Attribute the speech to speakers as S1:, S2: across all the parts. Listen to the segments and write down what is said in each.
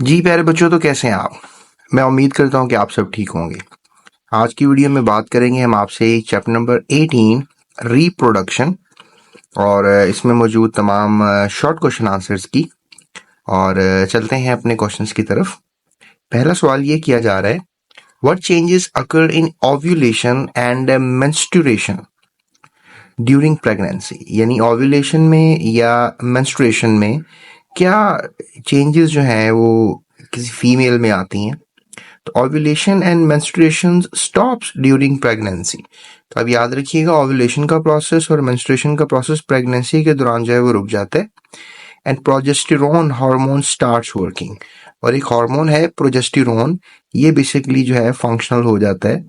S1: जी प्यारे बच्चों, तो कैसे हैं आप? मैं उम्मीद करता हूं कि आप सब ठीक होंगे। आज की वीडियो में बात करेंगे हम आपसे चैप्टर नंबर 18 रिप्रोडक्शन और इसमें मौजूद तमाम शॉर्ट क्वेश्चन आंसर्स की। और चलते हैं अपने क्वेश्चंस की तरफ। पहला सवाल ये किया जा रहा है, what changes occur in ovulation and menstruation during pregnancy? यानी ओव्यूलेशन में या मेंस्ट्रुएशन में क्या चेंजेस जो हैं वो किसी फीमेल में आती हैं। तो ovulation and menstruation stops during pregnancy. तो अब याद रखिएगा, ओव्यूलेशन का प्रोसेस और मेंस्ट्रुएशन का प्रोसेस प्रेगनेंसी के दौरान जो है वो रुक जाता है। And progesterone hormone starts working, और एक हार्मोन है प्रोजेस्टेरोन, ये बेसिकली जो है फंक्शनल हो जाता है,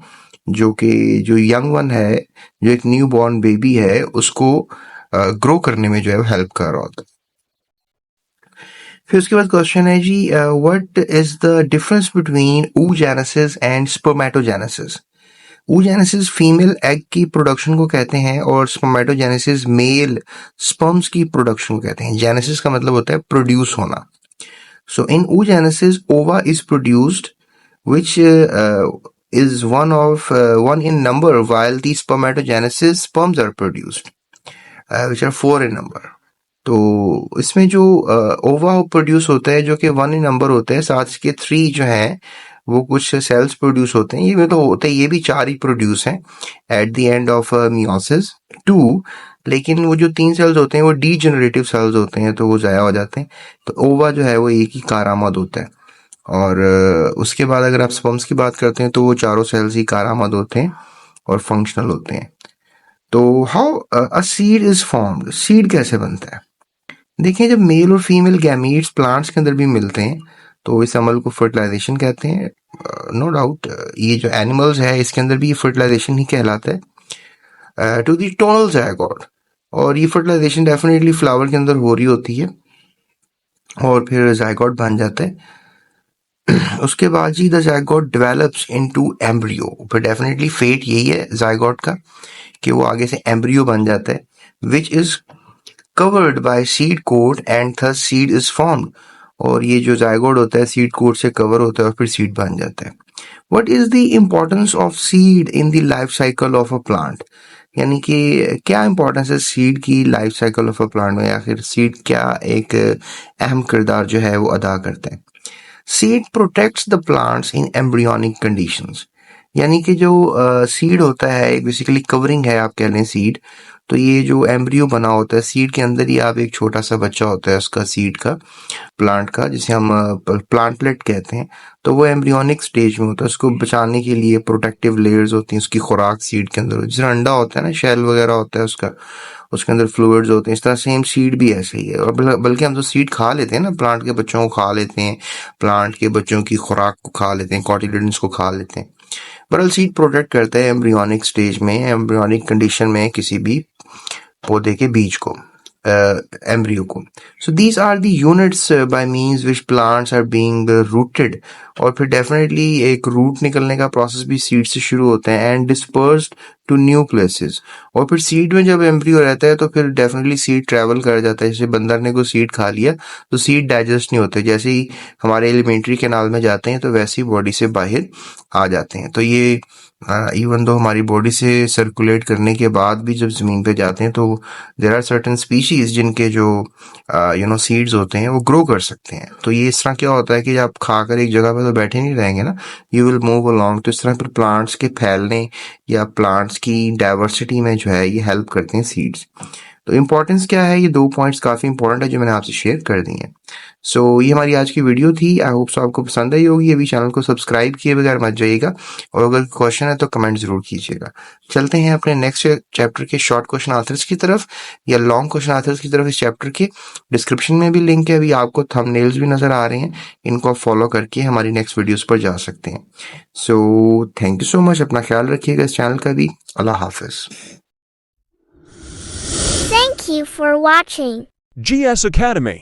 S1: जो कि जो यंग वन है, जो एक न्यू बॉर्न बेबी है, उसको ग्रो करने में जो है हेल्प कर रहा होता है। फिर उसके बाद क्वेश्चन है जी, what is the difference between oogenesis and spermatogenesis? oogenesis female egg की प्रोडक्शन को कहते हैं और स्पर्मेटोजेनेसिस मेल स्पर्म्स की प्रोडक्शन को कहते हैं। जेनेसिस का मतलब होता है प्रोड्यूस होना। सो इन oogenesis ova is produced which is one in number, while the spermatogenesis sperms are produced which are 4 in number. तो इसमें जो ओवा प्रोड्यूस होता है जो कि 1 इन नंबर होता है, साथ के 3 जो हैं वो कुछ सेल्स प्रोड्यूस होते हैं। ये में तो होते हैं, ये भी 4 ही प्रोड्यूस हैं at the end of meiosis 2। लेकिन वो जो 3 सेल्स होते हैं वो डीजेनरेटिव सेल्स होते हैं, तो वो ज़ाया हो जाते हैं। तो ओवा जो है वो एक ही कारआमद होता है। और उसके बाद अगर आप स्पर्म्स की बात करते हैं तो वो चारों सेल्स ही कारआमद होते हैं और फंक्शनल होते हैं। तो how a seed is formed? Seed कैसे बनता है? देखिए, जब मेल और फीमेल गैमीट्स प्लांट्स के अंदर भी मिलते हैं तो इस अमल को फर्टिलाइजेशन कहते हैं। नो डाउट ये जो एनिमल्स है इसके अंदर भी ये फर्टिलाइजेशन ही कहलाता है टू दी टोनल ज़ायगोट। और ये फर्टिलाइजेशन डेफिनेटली फ्लावर के अंदर हो रही होती है और फिर ज़ायगोट बन जाता है। उसके बाद जी the zygote develops into embryo. फिर डेफिनेटली फेट यही है ज़ायगोट का कि वो आगे से एम्ब्रियो बन जाता है, which is covered by seed coat and thus seed is formed। और ये जो जायगोट होता है सीड कोट से कवर होता है और फिर सीड बन जाता है। What is the importance of seed in the life cycle of a plant? यानी कि क्या इंपॉर्टेंस है सीड की life cycle of a plant में, या फिर सीड क्या एक अहम किरदार जो है वो अदा करते हैं। Seed protects the plants in embryonic conditions. यानी कि जो सीड होता है बेसिकली कवरिंग है, आप कह लें सीड। तो ये जो एम्ब्रियो बना होता है सीड के अंदर ही, आप एक छोटा सा बच्चा होता है उसका, सीड का, प्लांट का, जिसे हम प्लांटलेट कहते हैं। तो वो एम्ब्रियोनिक स्टेज में होता है, उसको बचाने के लिए प्रोटेक्टिव लेयर्स होती हैं, उसकी खुराक सीड के अंदर, जैसे अंडा होता है ना, शेल वगैरह होता है उसका, उसके अंदर फ्लूइड्स होते हैं। इस तरह सेम सीड भी ऐसे ही है। और बल्कि हम तो सीड खा लेते हैं ना, प्लांट के बच्चों को खा लेते हैं, प्लांट के बच्चों की खुराक को खा लेते हैं, कॉटिलिडन्स को खा लेते हैं। बहरहाल सीड प्रोटेक्ट करता है एम्ब्रियोनिक स्टेज में, एम्ब्रियोनिक कंडीशन में किसी भी पौधे के बीज को, एम्ब्रियो को। So these are the units by means which plants are being rooted. और फिर डेफिनेटली एक रूट निकलने का प्रोसेस भी सीड से शुरू होता है, and dispersed to new places. और फिर सीड में जब एम्ब्रियो रहता है तो फिर डेफिनेटली सीड ट्रैवल कर जाता है। जैसे बंदर ने कोई सीड खा लिया तो सीड डाइजेस्ट नहीं होते, जैसे ही हमारे एलिमेंट्री कैनाल में जाते हैं तो वैसे ही बॉडी से बाहर आ जाते हैं। तो ये इवन दो हमारी बॉडी से सर्कुलेट करने के बाद भी जब ज़मीन पे जाते हैं तो देयर आर सर्टेन स्पीशीज जिनके जो सीड्स होते हैं वो ग्रो कर सकते हैं। तो ये इस तरह क्या होता है कि आप खाकर एक जगह पे तो बैठे नहीं रहेंगे ना, यू विल मूव अलोंग। तो इस तरह फिर प्लांट्स के फैलने या प्लांट्स की डाइवर्सिटी में जो है ये हेल्प करते हैं सीड्स। तो इम्पोर्टेंस क्या है, ये 2 पॉइंट्स काफ़ी इंपॉर्टेंट है जो मैंने आपसे शेयर कर दी हैं। सो ये हमारी आज की वीडियो थी। आई होप सो आपको पसंद आई होगी। अभी चैनल को सब्सक्राइब किए बगैर मत जाइएगा, और अगर क्वेश्चन है तो कमेंट जरूर कीजिएगा। चलते हैं अपने नेक्स्ट चैप्टर के शॉर्ट क्वेश्चन आंसर्स की तरफ, या लॉन्ग क्वेश्चन आंसर्स की तरफ। इस चैप्टर के डिस्क्रिप्शन में भी लिंक है, अभी आपको थंबनेल्स भी नजर आ रहे हैं, इनको आप फॉलो करके हमारी नेक्स्ट वीडियोस पर जा सकते हैं। So thank you so much, अपना ख्याल रखिएगा इस चैनल का भी। अल्लाह हाफिज।
S2: Thank you for watching
S3: GS Academy.